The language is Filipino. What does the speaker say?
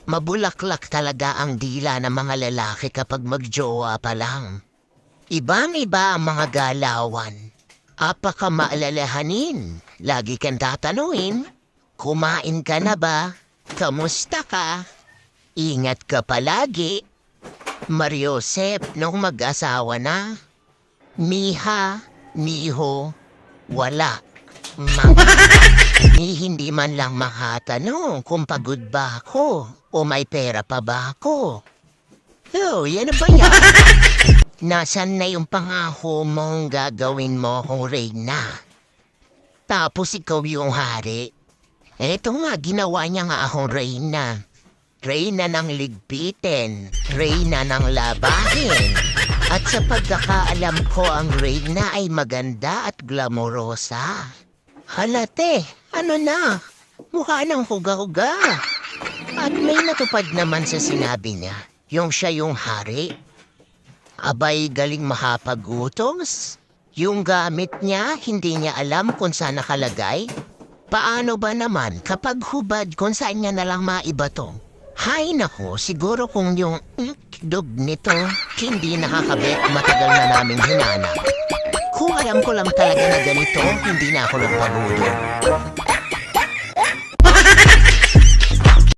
Mabulaklak talaga ang dila ng mga lalaki kapag magjowa pa lang. Ibang-iba ang mga galawan. Apaka maalalahanin. Lagi kang tatanungin, kumain ka na ba? Kamusta ka? Ingat ka palagi. Mariosep nung mag-asawa na. Miha, Miho, wala. Mga ni hindi man lang makatanong kung pagod ba ako o may pera pa ba ako. Oh, yan na ba yan? Nasaan na yung pangako mong gagawin mo akong reyna? Tapos ikaw yung hari. Eto nga, ginawa niya nga akong reyna. Reyna ng ligpitin, reyna ng labahin. At sa pagkakaalam ko, ang reyna ay maganda at glamorosa. Halate, ano na? Mukha ng huga-huga. At may natupad naman sa sinabi niya, yung siya yung hari. Abay galing mahapagutos. Yung gamit niya, hindi niya alam kung saan nakalagay. Paano ba naman kapag hubad kung saan niya nalang maibato? Hay nako, siguro kung yung dog nito hindi nakakabit, matagal na namin hinanap. Kung alam ko lang talaga na ganito, hindi na ako nagpabudol.